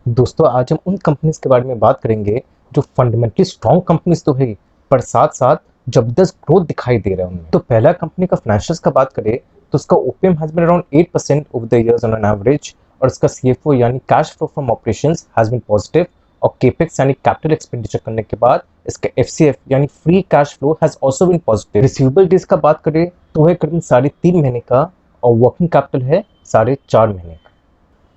दोस्तों आज हम उन कंपनीज के बारे में बात करेंगे जो फंडामेंटली स्ट्रॉन्ग कंपनीज तो है पर साथ साथ जबरदस्त ग्रोथ दिखाई दे रहा है उनमें। तो पहला कंपनी का फाइनेंशियल्स का बात करें तो उसका OPM has been around 8% over the years on an average, और इसका सीएफओ यानी cash flow from operations has been positive, और केपेक्स यानी कैपिटल एक्सपेंडिचर करने के बाद इसका एफसीएफ यानी free cash flow has also been positive. Receivable days का बात करें तो है करीब 3.5 महीने का, और वर्किंग कैपिटल है 4.5 महीने का।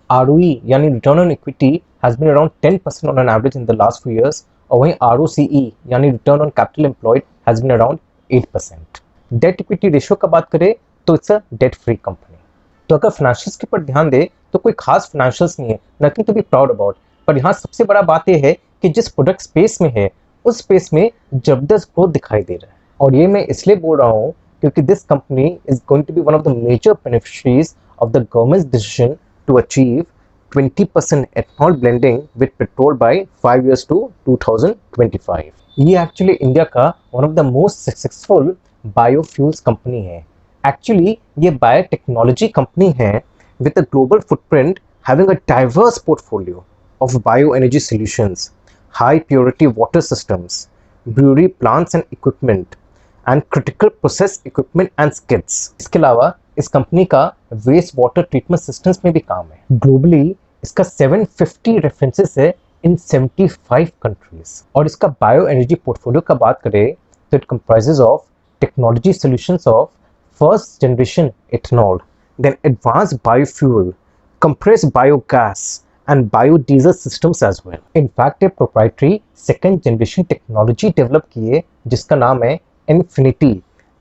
ROE यानी return on equity has been around 10% on an average in the last few years, और वहीं ROCE यानी return on capital employed has been around 8%। Debt equity ratio का बात करें तो it's a debt free company. तो अगर फाइनेंशियल्स के ऊपर ध्यान दे तो कोई खास फाइनेंशियल्स नहीं है, nothing to be proud about. पर यहाँ सबसे बड़ा बात यह है कि जिस प्रोडक्ट स्पेस में है उस स्पेस में जबरदस्त ग्रोथ दिखाई दे रहा है, और ये मैं इसलिए बोल रहा हूँ क्योंकि this company is going to be one of the major beneficiaries of the government's decision to achieve 20% ethanol blending with petrol by 5 years to 2025। ये एक्चुअली इंडिया का one of the most successful biofuels company है। Actually ये biotechnology company है with a global footprint, having a diverse portfolio of bio energy solutions, high purity water systems, brewery plants and equipment and critical process equipment and skills. इसके अलावा इस company का waste water treatment systems में भी काम है। Globally इसका 750 references है इन 75 कंट्रीज। और इसका बायो एनर्जी पोर्टफोलियो का बात करें तो it comprises of technology solutions of first generation ethanol, then advance biofuel, compressed biogas and biodiesel systems as well। In fact, a proprietary second generation technology develop की है जिसका नाम है Infinity,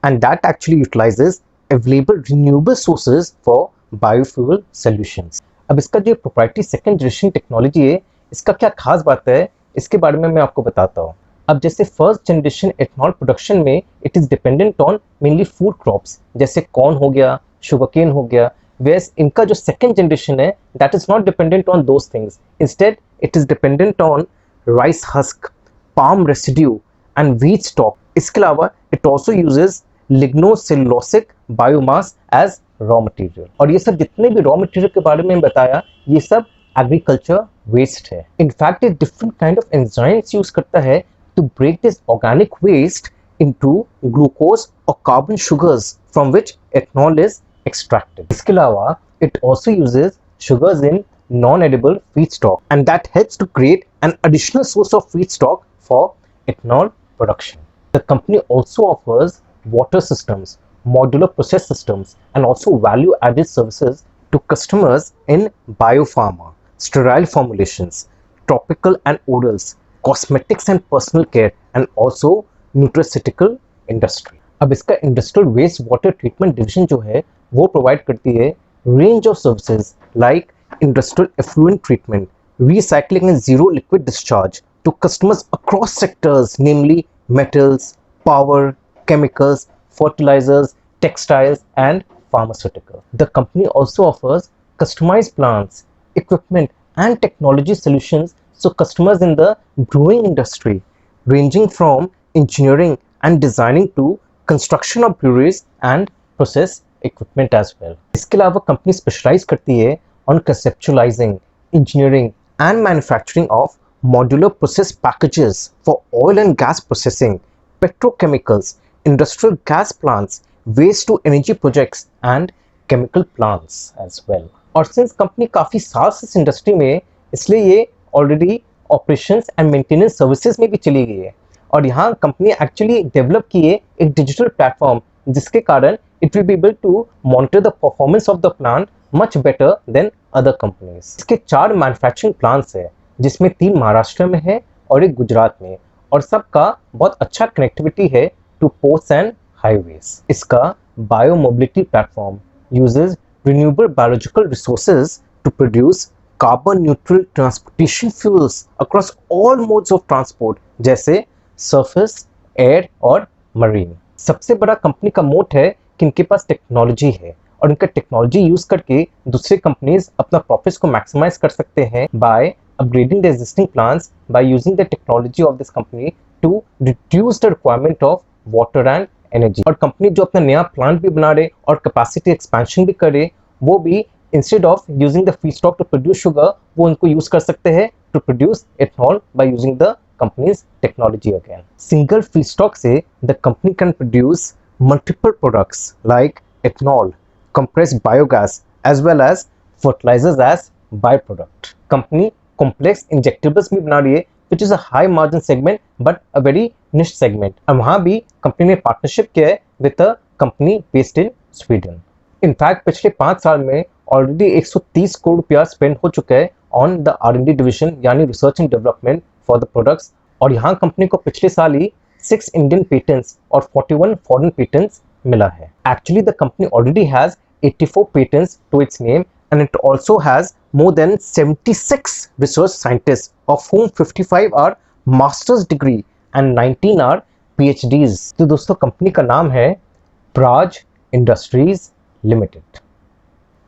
and that actually utilizes available renewable sources for biofuel solutions। अब इसका जो proprietary second generation technology है, इसका क्या खास बात है इसके बारे में मैं आपको बताता हूँ। अब जैसे फर्स्ट जनरेशन एथनॉल प्रोडक्शन में it is dependent on mainly food crops जैसे कॉर्न हो गया, शुगरकेन हो गया, whereas इनका जो सेकेंड जनरेशन है that is not dependent on those things, instead it is dependent on rice husk, palm residue and wheat stalk. इसके अलावा it also uses lignocellulosic biomass as raw material. और ये सब जितने भी रॉ मटेरियल के बारे में बताया ये सब एग्रीकल्चर वेस्ट है। इनफैक्ट ये different kind of enzymes use करता है to break this organic waste into glucose और carbon sugars from which ethanol is extracted। इसके अलावा it also uses sugars in non-edible feedstock, and that helps to create an additional source of feedstock for ethanol production। The company also offers water systems, modular process systems, and also value-added services to customers in biopharma, sterile formulations, topical and orals, cosmetics and personal care, and also nutraceutical industry। अब इसका industrial waste water treatment division जो है वो provide करती है range of services like industrial effluent treatment, recycling and zero liquid discharge to customers across sectors, namely metals, power, chemicals, fertilizers, textiles, and pharmaceutical। The company also offers customized plants, equipment, and technology solutions so customers in the brewing industry, ranging from engineering and designing to construction of breweries and process equipment as well। इसके अलावा company specialise करती है on conceptualizing, engineering and manufacturing of modular process packages for oil and gas processing, petrochemicals, industrial gas plants, waste to energy projects and chemical plants as well। और since company काफ़ी साल से इस industry में है इसलिए ये already operations and maintenance services में भी चली गई है। और यहाँ कंपनी एक्चुअली डेवलप की है एक डिजिटल प्लेटफॉर्म जिसके कारण it will be able to monitor the performance of the plant much better than other companies. इसके 4 मैन्युफैक्चरिंग प्लांट्स है जिसमें 3 महाराष्ट्र में है और एक गुजरात में, और सबका बहुत अच्छा कनेक्टिविटी है टू पोर्ट्स एंड हाईवेज। इसका bio mobility platform uses renewable biological resources to produce carbon neutral transportation fuels across all modes of transport जैसे सरफेस, एयर और मरीन। सबसे बड़ा कंपनी का मोट है कि इनके पास टेक्नोलॉजी है और इनका टेक्नोलॉजी यूज करके दूसरे कंपनीज अपना प्रॉफिट्स को मैक्सिमाइज कर सकते हैं by upgrading the existing plants by using the technology of this company to reduce the requirement of water and energy. और कंपनी जो अपना नया प्लांट भी बना रहे और कैपेसिटी एक्सपेंशन भी करे वो भी instead of using the feedstock to produce sugar, वो उनको यूज कर सकते हैं to produce ethanol by using the company's technology again. Single feedstock से the company can produce multiple products like ethanol, compressed biogas as well as fertilizers as byproduct. Company complex injectables भी बना रही है which is a high margin segment but a very niche segment. और वहाँ भी company ने partnership किया है with a company based in Sweden. In fact पिछले 5 साल में ऑलरेडी 130 करोड़ रुपया स्पेंड हो चुका है ऑन द R&D डिविजन यानी research and development for the products. और यहाँ कंपनी को पिछले साल ही 6 इंडियन पेटेंट्स और 41 फॉरेन पेटेंट्स मिला है। Actually the company already has 84 patents to its name and it also has more than 76 research scientists of whom 55 are master's degree and 19 are PhDs। तो दोस्तों कंपनी का नाम है प्राज इंडस्ट्रीज लिमिटेड।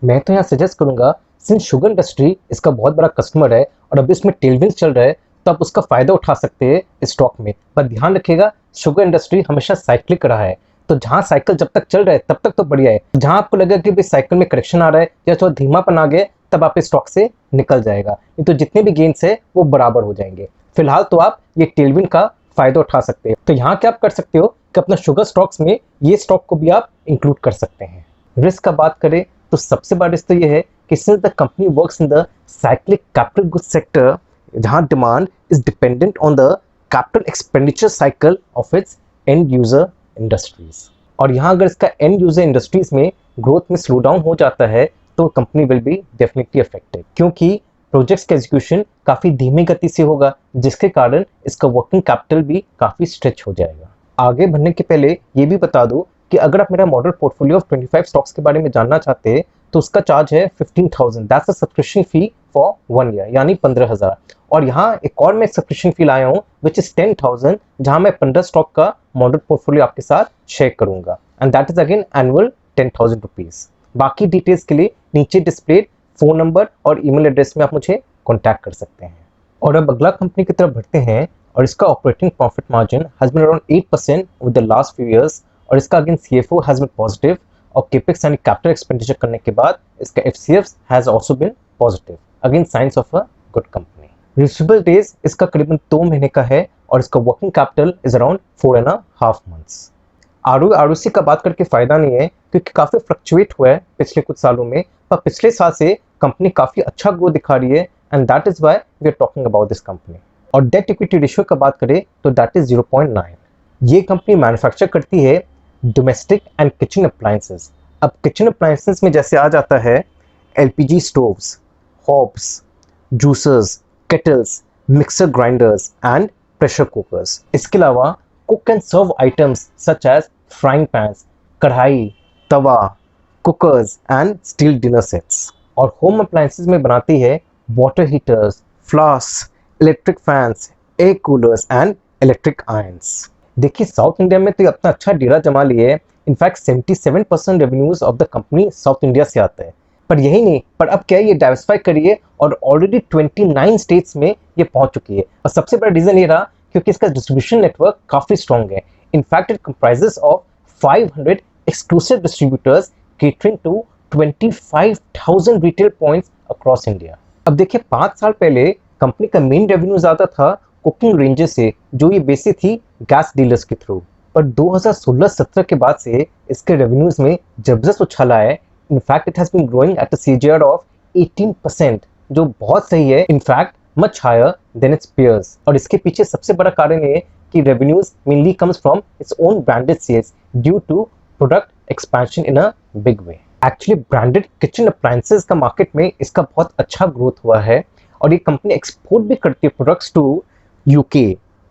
मैं तो यहाँ सजेस्ट करूंगा सिंस शुगर इंडस्ट्री इसका बहुत बड़ा कस्टमर है और अभी इसमें टेलविंड चल रहा है तो आप उसका फायदा उठा सकते हैं इस स्टॉक में। पर ध्यान रखिएगा शुगर इंडस्ट्री हमेशा साइक्लिक रहा है, तो जहां साइकिल जब तक चल रहा है तब तक तो बढ़िया है। जहां आपको लगे कि भाई साइकिल में करेक्शन आ रहा है या थोड़ा धीमापन आ गया तब आप इस स्टॉक से निकल जाएगा, नहीं तो जितने भी गेन्स है वो बराबर हो जाएंगे। फिलहाल तो आप ये टेलविंड का फायदा उठा सकते हैं। तो यहाँ क्या आप कर सकते हो कि अपना शुगर स्टॉक्स में ये स्टॉक को भी आप इंक्लूड कर सकते हैं। रिस्क का बात करें तो सबसे बड़ा रिस्क तो ये है कि since the company works in the cyclic capital goods sector जहां demand is dependent on the capital expenditure cycle of its end user industries. और यहाँ अगर इसका एंड यूजर इंडस्ट्रीज में ग्रोथ में स्लो डाउन हो जाता है तो company will be definitely affected, क्योंकि प्रोजेक्ट्स का एग्जीक्यूशन काफ़ी धीमी गति से होगा जिसके कारण इसका वर्किंग कैपिटल भी काफ़ी स्ट्रेच हो जाएगा। आगे बढ़ने के पहले ये भी बता दूं कि अगर आप मेरा मॉडल पोर्टफोलियो ऑफ 25 स्टॉक्स के बारे में जानना चाहते हैं तो उसका चार्ज है 15,000, that's a subscription fee for 1 year यानी 15,000। और यहाँ एक और मैं सब्सक्रिप्शन फी लाया हूँ विच इज 10,000, जहाँ मैं 15 स्टॉक का मॉडल पोर्टफोलियो आपके साथ शेयर करूंगा and that is again annual 10,000 rupees. बाकी डिटेल्स के लिए नीचे डिस्प्लेड फोन नंबर और ईमेल एड्रेस में आप मुझे कॉन्टैक्ट कर सकते हैं। और अब अगला कंपनी की तरफ बढ़ते हैं और इसका operating profit margin has been around 8% with the last few years और इसका again CFO has been positive और केपेक्स यानी कैपिटल एक्सपेंडिचर करने के बाद इसका FCF has also been positive, again signs of a good company. Receivable days इसका करीबन 2 महीने का है और इसका working capital is around 4.5 months. ROC का बात करके फायदा नहीं है क्योंकि काफी फ्लक्चुएट हुआ है पिछले कुछ सालों में, पर पिछले साल से कंपनी काफी अच्छा ग्रोथ दिखा रही है and that is why we are talking about this company. और डेट इक्विटी रेशियो का बात करें तो दैट इज 0.9। ये कंपनी मैन्युफैक्चर करती है डोमेस्टिक एंड किचन अप्लायंसेस। अब किचन अप्लायंसेस में जैसे आ जाता है LPG stoves, hobs, juicers, kettles, mixer grinders and pressure cookers. इसके अलावा cook and serve items such as frying pans, kadhai, tawa, cookers and steel dinner sets. और होम अप्लायंसेस में बनाती है water heaters, flask, electric fans, air coolers and electric irons. देखिए South India में तो ये अपना अच्छा डेरा जमा लिए है। In fact 77% revenues of the company south India से आता है। पर यही नहीं, पर अब क्या है ये डाइवर्सिफाई करिए और ऑलरेडी 29 स्टेट्स में ये पहुंच चुकी है। और सबसे बड़ा रीजन ये रहा क्योंकि इसका डिस्ट्रीब्यूशन नेटवर्क काफी स्ट्रॉन्ग है। In fact it comprises of 500 exclusive distributors catering to 25,000 retail points across India. अब देखिए 5 साल पहले कंपनी का मेन रेवेन्यू ज्यादा था कुकिंग रेंजेस से जो ये बेची थी गैस डीलर्स के थ्रू, पर 2016-17 के बाद से इसके रेवेन्यूज में जबरदस्त उछाल आया है। In fact it has been growing at a CAGR of 18% जो बहुत सही है, in fact much higher than its peers. और इसके पीछे सबसे बड़ा कारण ये कि revenues mainly comes from its own branded sales due to product expansion in a big way. Actually branded kitchen appliances का मार्केट में इसका बहुत अच्छा ग्रोथ हुआ है और ये कंपनी एक्सपोर्ट भी करती है products to UK,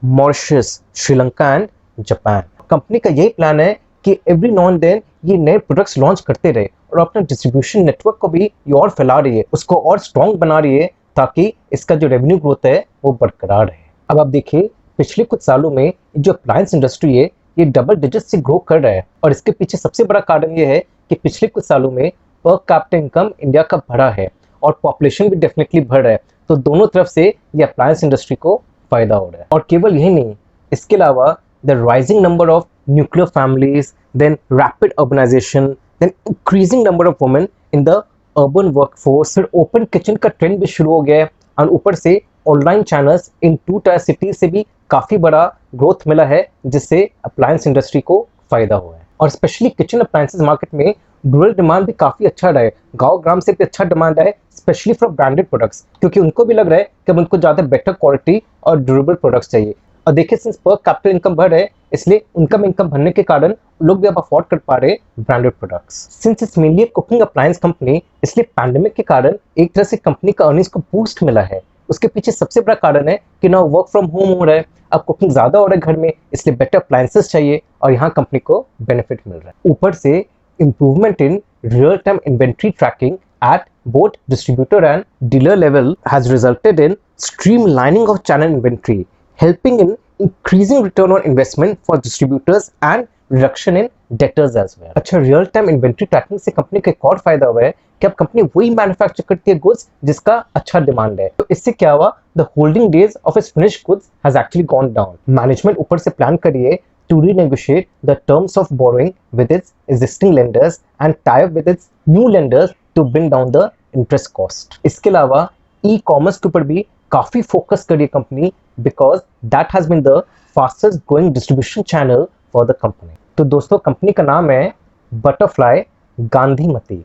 Mauritius, Sri Lanka and Japan. Company का यही प्लान है कि एवरी नाउ एंड देन ये नए प्रोडक्ट्स लॉन्च करते रहे और अपना डिस्ट्रीब्यूशन नेटवर्क को भी ये और फैला रही है, उसको और स्ट्रॉन्ग बना रही है ताकि इसका जो रेवेन्यू ग्रोथ है वो बरकरार रहे। अब आप देखिए पिछले कुछ सालों में जो अप्लायंस इंडस्ट्री है ये डबल डिजिट से ग्रो कर रहा है और इसके पीछे सबसे बड़ा कारण ये है कि पिछले कुछ सालों में पर कैपिटा इनकम इंडिया का बढ़ा है और पॉपुलेशन भी डेफिनेटली बढ़ रहा है, तो दोनों तरफ से ये अप्लायंस इंडस्ट्री को फायदा हो रहा है। और केवल यही नहीं, इसके अलावा the rising number of nuclear families, then rapid urbanisation, then increasing number of women in the urban workforce, फिर ओपन किचन का ट्रेंड भी शुरू हो गया है और ऊपर से online channels in 2 tier city से भी काफ़ी बड़ा ग्रोथ मिला है, जिससे अप्लायंस इंडस्ट्री को फायदा हुआ है। और स्पेशली किचन अप्लायंसेस मार्केट में रूरल डिमांड भी काफ़ी अच्छा रहा है, गाँव ग्राम से भी अच्छा डिमांड है, स्पेशली फॉर ब्रांडेड प्रोडक्ट्स, क्योंकि उनको भी लग रहा है कि अब उनको ज़्यादा बेटर क्वालिटी और ड्यूरेबल प्रोडक्ट्स चाहिए। और देखिए, सिंस पर कैपिटल इनकम बढ़ रहा है, इसलिए उनका इनकम बढ़ने के कारण लोग भी अब अफोर्ड कर पा रहे branded products. Since it's mainly cooking appliance company, इसलिए पैंडेमिक के कारण एक तरह से कंपनी का अर्निंग्स को बूस्ट मिला है। उसके पीछे सबसे बड़ा कारण है कि ना वर्क फ्रॉम होम हो रहा है, अब कुकिंग ज़्यादा हो रहा है घर में, इसलिए बेटर अप्लायंसेस चाहिए और यहाँ कंपनी को बेनिफिट मिल रहा है। ऊपर से improvement in real-time inventory tracking at both distributor and dealer level has resulted in streamlining of channel inventory, helping in increasing return on investment for distributors and reduction in debtors as well. अच्छा, real time inventory trekking से company का एक और फायदा हुआ है कि अब कंपनी वही मैन्युफैक्चर करती है गुड्स जिसका अच्छा डिमांड है। तो इससे क्या हुआ, the holding days of its finished goods has actually gone down. Management ऊपर से प्लान करिए to renegotiate the terms of borrowing with its existing lenders and tie up with its new lenders to bring down the interest cost. इसके अलावा e-commerce के ऊपर भी काफ़ी focus करी company, because that has been the fastest growing distribution channel for the company. तो दोस्तों, company का नाम है बटरफ्लाई गांधीमती।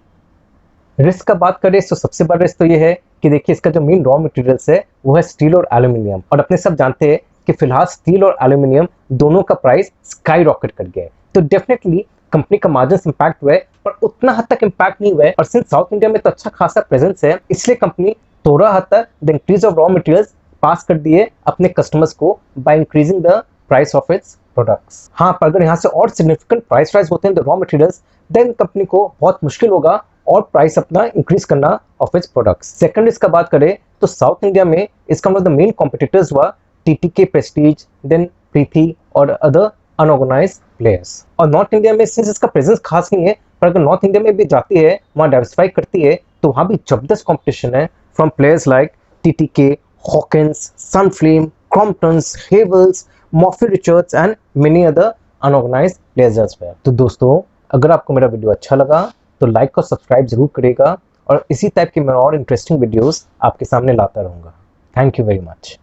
रिस्क का बात करें तो सबसे बड़ा रिस्क तो ये है कि देखिए, इसका जो मेन रॉ मटेरियल्स है वो है स्टील और एल्यूमिनियम, और अपने सब जानते हैं कि फिलहाल स्टील और एल्यूमिनियम दोनों का प्राइस स्काई रॉकेट कर गया है। तो डेफिनेटली कंपनी का मार्जिन इंपैक्ट हुआ है, पर उतना हद तक इंपैक्ट नहीं हुआ है। और सिंस साउथ इंडिया में तो अच्छा खासा प्रेजेंस है, इसलिए कंपनी थोड़ा हद तक the increase of raw materials pass कर दिए अपने कस्टमर्स को by increasing the price of its products. हाँ, पर अगर यहाँ से और सिग्निफिकेंट प्राइस राइज होते हैं the raw materials, then company को बहुत मुश्किल होगा और प्राइस अपना इंक्रीज करना ऑफ इट्स प्रोडक्ट्स। सेकंड इसका बात करें तो साउथ इंडिया में इसका one of the main competitors हुआ TTK प्रेस्टीज, देन प्रीति और अदर अनऑर्गेनाइज्ड प्लेयर्स। और नॉर्थ इंडिया में सिंस इसका प्रेजेंस खास नहीं है, पर अगर नॉर्थ इंडिया में भी जाती है, वहाँ डाइवर्सिफाई करती है, तो वहाँ भी जबरदस्त कॉम्पिटिशन है from players like TTK, Hawkins, Sunflame, Crompton's, Havells, Morphy Richards and many other unorganised players as well. तो दोस्तों, अगर आपको मेरा वीडियो अच्छा लगा तो लाइक और सब्सक्राइब जरूर करेगा, और इसी टाइप के मैं और इंटरेस्टिंग वीडियोस आपके सामने लाता रहूँगा। Thank you very much.